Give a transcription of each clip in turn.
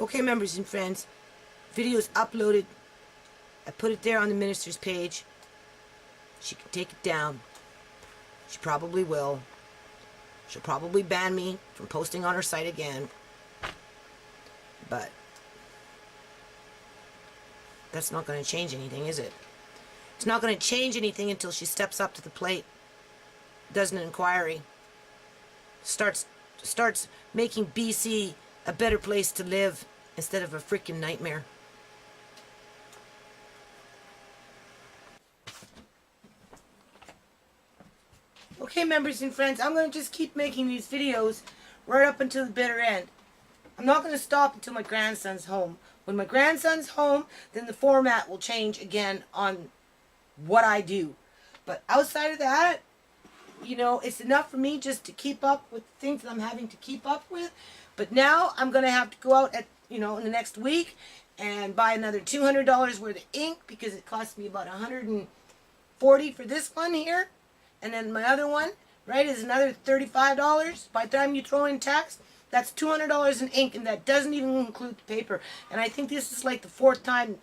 Okay, members and friends, video is uploaded. I put it there on the minister's page. She can take it down. She probably will. She'll probably ban me from posting on her site again. But that's not going to change anything, is it? It's not going to change anything until she steps up to the plate, does an inquiry, starts making BC a better place to live instead of a freaking nightmare. Okay, members and friends, I'm going to just keep making these videos right up until the bitter end. I'm not going to stop until my grandson's home. When my grandson's home, then the format will change again on what I do. But outside of that, you know, it's enough for me just to keep up with the things that I'm having to keep up with. But now I'm going to have to go out at, in the next week and buy another $200 worth of ink because it cost me about $140 for this one here. And then my other one, right, is another $35. By the time you throw in tax, that's $200 in ink, and that doesn't even include the paper. And I think this is like the fourth time,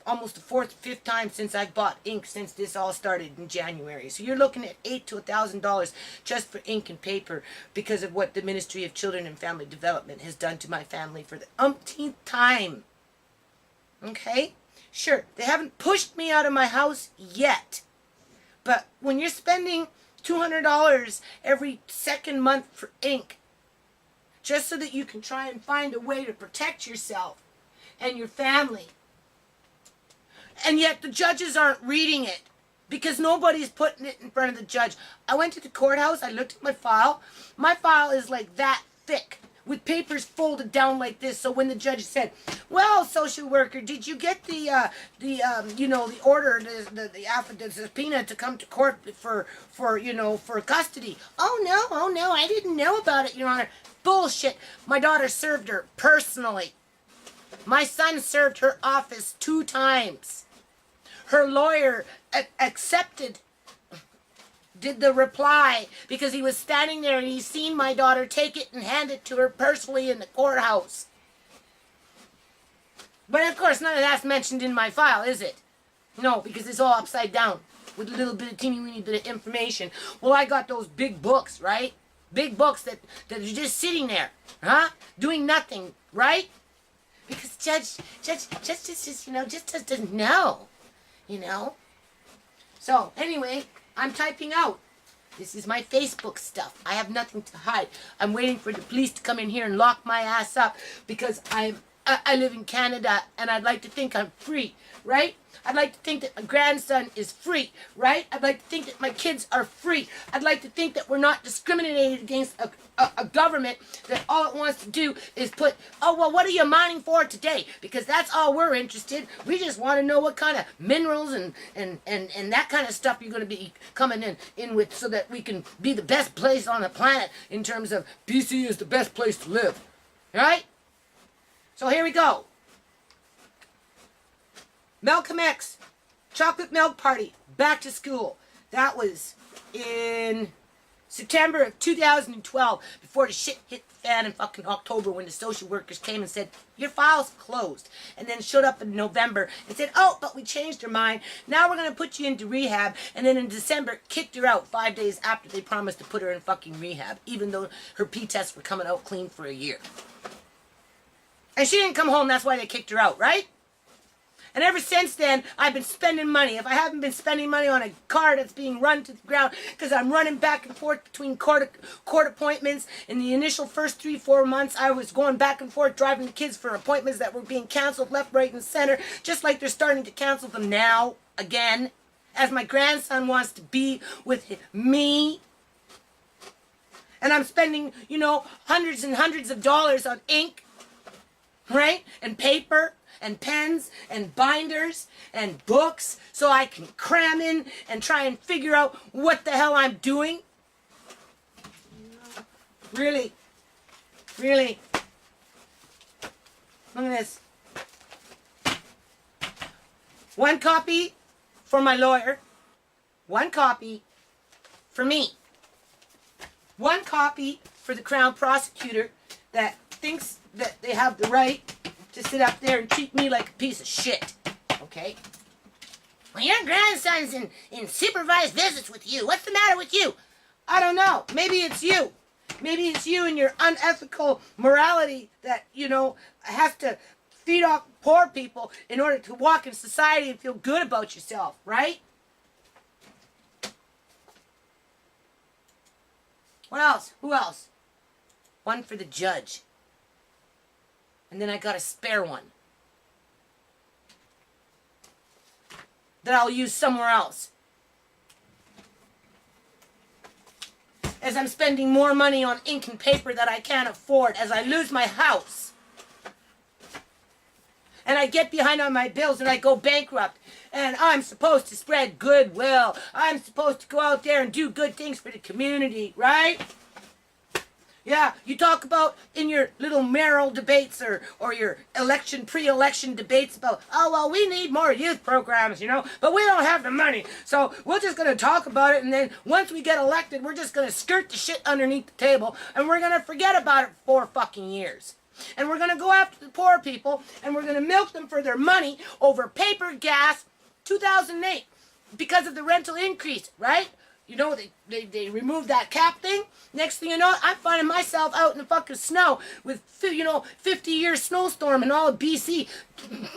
almost the fifth time since I've bought ink since this all started in January. So you're looking at $800 to $1,000 just for ink and paper because of what the Ministry of Children and Family Development has done to my family for the umpteenth time. Okay? Sure, they haven't pushed me out of my house yet. But when you're spending $200 every second month for ink, just so that you can try and find a way to protect yourself and your family, and yet the judges aren't reading it because nobody's putting it in front of the judge. I went to the courthouse, I looked at my file. My file is like that thick with papers folded down like this. So when the judge said, "Well, social worker, did you get the order, the subpoena to come to court for custody?" Oh no, I didn't know about it, Your Honor." Bullshit. My daughter served her personally. My son served her office 2 times. Her lawyer did the reply because he was standing there and he seen my daughter take it and hand it to her personally in the courthouse. But of course none of that's mentioned in my file, is it? No, because it's all upside down with a little bit of teeny weeny bit of information. Well, I got those big books, right? Big books that are just sitting there, huh? Doing nothing, right? Because judge just doesn't know, So anyway, I'm typing out. This is my Facebook stuff. I have nothing to hide. I'm waiting for the police to come in here and lock my ass up because I live in Canada and I'd like to think I'm free, right? I'd like to think that my grandson is free, right? I'd like to think that my kids are free. I'd like to think that we're not discriminated against a government that all it wants to do is put, "Oh, well, what are you mining for today?" Because that's all we're interested. We just want to know what kind of minerals and that kind of stuff you're going to be coming in with so that we can be the best place on the planet in terms of BC is the best place to live, right? So here we go. Malcolm X, chocolate milk party, back to school. That was in September of 2012, before the shit hit the fan in fucking October when the social workers came and said, "Your file's closed." And then showed up in November and said, "Oh, but we changed our mind. Now we're going to put you into rehab." And then in December, kicked her out 5 days after they promised to put her in fucking rehab, even though her P tests were coming out clean for a year. And she didn't come home, that's why they kicked her out, right? And ever since then, I've been spending money. If I haven't been spending money on a car that's being run to the ground, because I'm running back and forth between court appointments. In the initial first 3-4 months, I was going back and forth driving the kids for appointments that were being canceled left, right, and center, just like they're starting to cancel them now, again, as my grandson wants to be with me. And I'm spending, hundreds and hundreds of dollars on ink, right, and paper, and pens, and binders, and books, so I can cram in and try and figure out what the hell I'm doing. Really? Look at this. 1 copy for my lawyer. 1 copy for me. 1 copy for the Crown prosecutor that thinks that they have the right to sit up there and treat me like a piece of shit. Okay? Well, your grandson's in supervised visits with you. What's the matter with you? I don't know. Maybe it's you. Maybe it's you and your unethical morality that, has to feed off poor people in order to walk in society and feel good about yourself, right? What else? Who else? One for the judge. And then I got a spare one that I'll use somewhere else. As I'm spending more money on ink and paper that I can't afford, as I lose my house. And I get behind on my bills and I go bankrupt. And I'm supposed to spread goodwill. I'm supposed to go out there and do good things for the community, right? Yeah, you talk about in your little mayoral debates or your pre-election debates about, oh, well, we need more youth programs, but we don't have the money. So we're just going to talk about it, and then once we get elected, we're just going to skirt the shit underneath the table, and we're going to forget about it for 4 fucking years. And we're going to go after the poor people, and we're going to milk them for their money over paper, gas, 2008, because of the rental increase, right? They removed that cap thing. Next thing you know, I'm finding myself out in the fucking snow with, 50-year snowstorm in all of BC,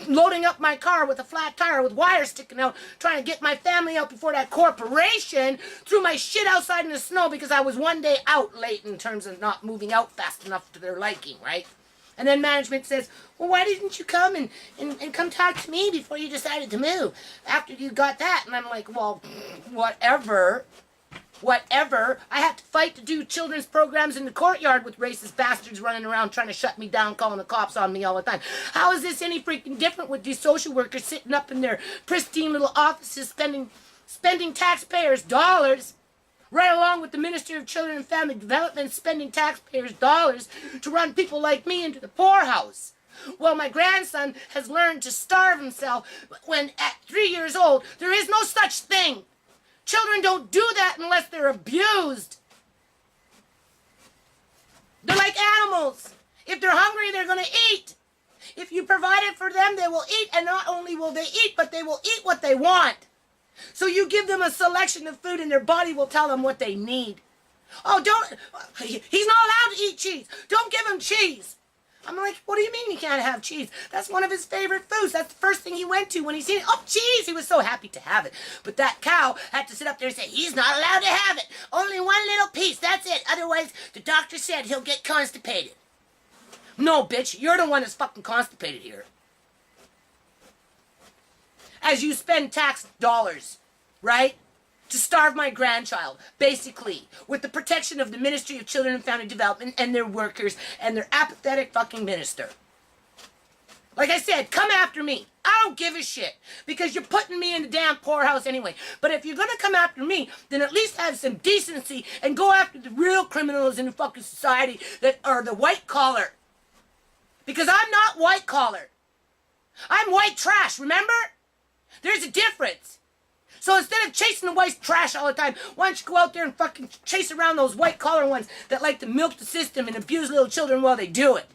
loading up my car with a flat tire with wires sticking out, trying to get my family out before that corporation threw my shit outside in the snow because I was one day out late in terms of not moving out fast enough to their liking, right? And then management says, well, why didn't you come and come talk to me before you decided to move after you got that? And I'm like, well, whatever. I had to fight to do children's programs in the courtyard with racist bastards running around trying to shut me down, calling the cops on me all the time. How is this any freaking different with these social workers sitting up in their pristine little offices spending taxpayers' dollars, right along with the Minister of Children and Family Development spending taxpayers' dollars to run people like me into the poorhouse? Well, my grandson has learned to starve himself when at 3 years old. There is no such thing. Children don't do that unless they're abused. They're like animals. If they're hungry, they're going to eat. If you provide it for them, they will eat, and not only will they eat, but they will eat what they want. So you give them a selection of food, and their body will tell them what they need. Oh, he's not allowed to eat cheese. Don't give him cheese. I'm like, what do you mean he can't have cheese? That's one of his favorite foods. That's the first thing he went to when he seen it. Oh, cheese! He was so happy to have it. But that cow had to sit up there and say, he's not allowed to have it. Only one little piece, that's it. Otherwise, the doctor said he'll get constipated. No, bitch, you're the one that's fucking constipated here. As you spend tax dollars, right? To starve my grandchild, basically, with the protection of the Ministry of Children and Family Development and their workers and their apathetic fucking minister. Like I said, come after me. I don't give a shit, because you're putting me in the damn poorhouse anyway. But if you're gonna come after me, then at least have some decency and go after the real criminals in the fucking society that are the white collar. Because I'm not white collar. I'm white trash, remember? There's a difference. So instead of chasing the white trash all the time, why don't you go out there and fucking chase around those white-collar ones that like to milk the system and abuse little children while they do it?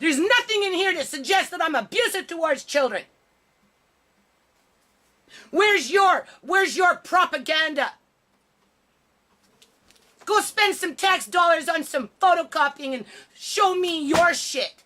There's nothing in here that suggests that I'm abusive towards children. Where's your propaganda? Go spend some tax dollars on some photocopying and show me your shit.